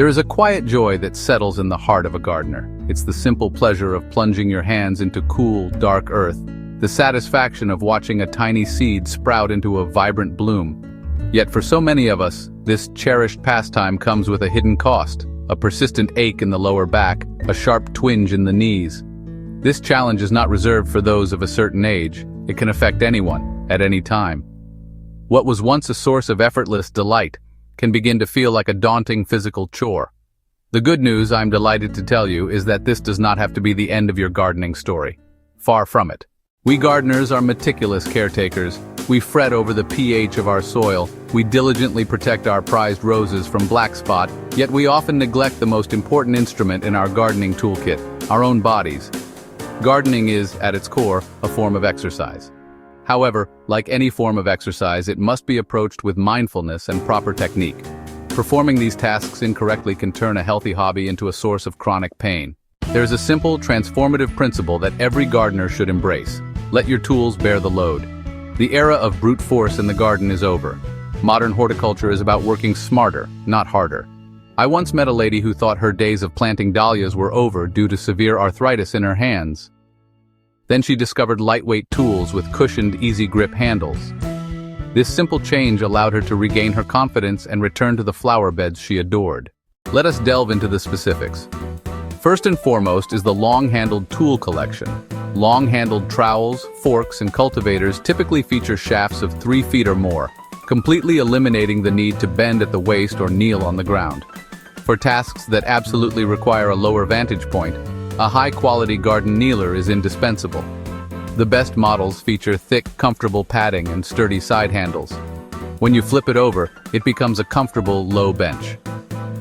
There is a quiet joy that settles in the heart of a gardener. It's the simple pleasure of plunging your hands into cool, dark earth, the satisfaction of watching a tiny seed sprout into a vibrant bloom. Yet for so many of us, this cherished pastime comes with a hidden cost, a persistent ache in the lower back, a sharp twinge in the knees. This challenge is not reserved for those of a certain age. It can affect anyone, at any time. What was once a source of effortless delight can begin to feel like a daunting physical chore. The good news, I'm delighted to tell you, is that this does not have to be the end of your gardening story. Far from it. We gardeners are meticulous caretakers. We fret over the pH of our soil. We diligently protect our prized roses from black spot, yet we often neglect the most important instrument in our gardening toolkit, our own bodies. Gardening is, at its core, a form of exercise. However, like any form of exercise, it must be approached with mindfulness and proper technique. Performing these tasks incorrectly can turn a healthy hobby into a source of chronic pain. There is a simple, transformative principle that every gardener should embrace. Let your tools bear the load. The era of brute force in the garden is over. Modern horticulture is about working smarter, not harder. I once met a lady who thought her days of planting dahlias were over due to severe arthritis in her hands. Then she discovered lightweight tools with cushioned, easy-grip handles. This simple change allowed her to regain her confidence and return to the flower beds she adored. Let us delve into the specifics. First and foremost is the long-handled tool collection. Long-handled trowels, forks, and cultivators typically feature shafts of 3 feet or more, completely eliminating the need to bend at the waist or kneel on the ground. For tasks that absolutely require a lower vantage point, a high-quality garden kneeler is indispensable. The best models feature thick, comfortable padding and sturdy side handles. When you flip it over, it becomes a comfortable, low bench.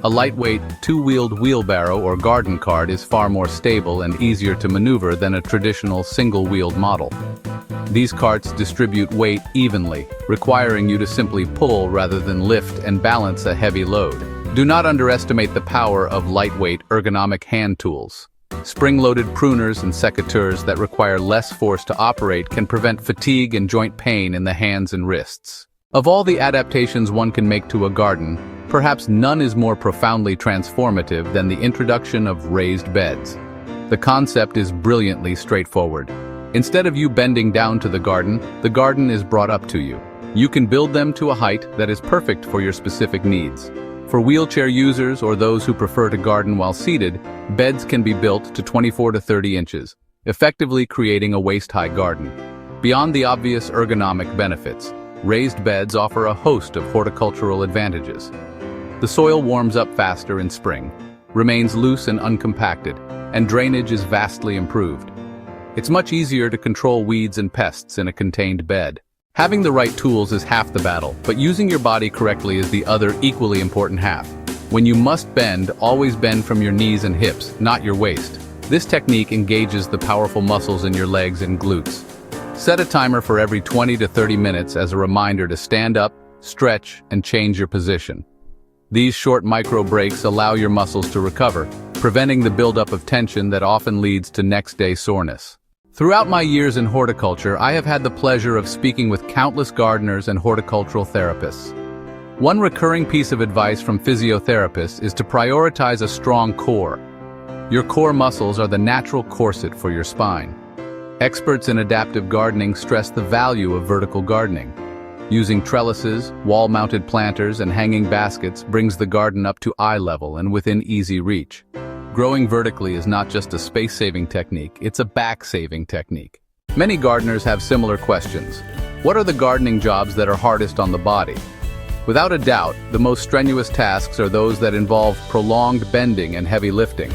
A lightweight, 2-wheeled wheelbarrow or garden cart is far more stable and easier to maneuver than a traditional single-wheeled model. These carts distribute weight evenly, requiring you to simply pull rather than lift and balance a heavy load. Do not underestimate the power of lightweight, ergonomic hand tools. Spring-loaded pruners and secateurs that require less force to operate can prevent fatigue and joint pain in the hands and wrists. Of all the adaptations one can make to a garden, perhaps none is more profoundly transformative than the introduction of raised beds. The concept is brilliantly straightforward. Instead of you bending down to the garden is brought up to you. You can build them to a height that is perfect for your specific needs. For wheelchair users or those who prefer to garden while seated, beds can be built to 24 to 30 inches, effectively creating a waist-high garden. Beyond the obvious ergonomic benefits, raised beds offer a host of horticultural advantages. The soil warms up faster in spring, remains loose and uncompacted, and drainage is vastly improved. It's much easier to control weeds and pests in a contained bed. Having the right tools is half the battle, but using your body correctly is the other equally important half. When you must bend, always bend from your knees and hips, not your waist. This technique engages the powerful muscles in your legs and glutes. Set a timer for every 20 to 30 minutes as a reminder to stand up, stretch, and change your position. These short micro breaks allow your muscles to recover, preventing the buildup of tension that often leads to next-day soreness. Throughout my years in horticulture, I have had the pleasure of speaking with countless gardeners and horticultural therapists. One recurring piece of advice from physiotherapists is to prioritize a strong core. Your core muscles are the natural corset for your spine. Experts in adaptive gardening stress the value of vertical gardening. Using trellises, wall-mounted planters, and hanging baskets brings the garden up to eye level and within easy reach. Growing vertically is not just a space-saving technique, it's a back-saving technique. Many gardeners have similar questions. What are the gardening jobs that are hardest on the body? Without a doubt, the most strenuous tasks are those that involve prolonged bending and heavy lifting.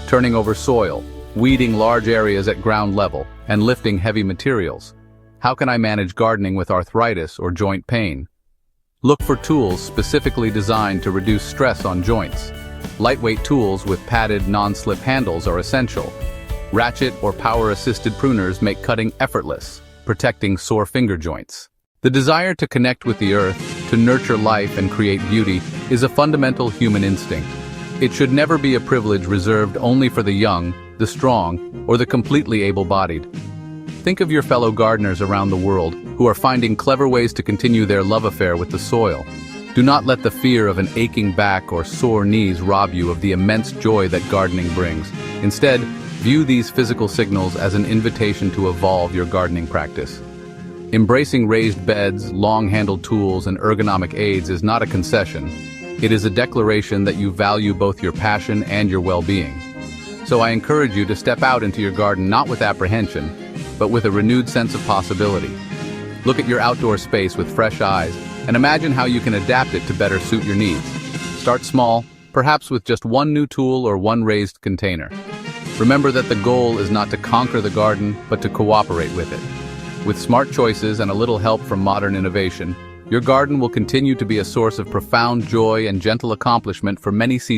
Turning over soil, weeding large areas at ground level, and lifting heavy materials. How can I manage gardening with arthritis or joint pain? Look for tools specifically designed to reduce stress on joints. Lightweight tools with padded non-slip handles are essential. Ratchet or power-assisted pruners make cutting effortless, protecting sore finger joints. The desire to connect with the earth, to nurture life and create beauty, is a fundamental human instinct. It should never be a privilege reserved only for the young, the strong, or the completely able-bodied. Think of your fellow gardeners around the world who are finding clever ways to continue their love affair with the soil. Do not let the fear of an aching back or sore knees rob you of the immense joy that gardening brings. Instead, view these physical signals as an invitation to evolve your gardening practice. Embracing raised beds, long-handled tools, and ergonomic aids is not a concession. It is a declaration that you value both your passion and your well-being. So I encourage you to step out into your garden not with apprehension, but with a renewed sense of possibility. Look at your outdoor space with fresh eyes and imagine how you can adapt it to better suit your needs. Start small, perhaps with just one new tool or one raised container. Remember that the goal is not to conquer the garden, but to cooperate with it. With smart choices and a little help from modern innovation, your garden will continue to be a source of profound joy and gentle accomplishment for many seasons.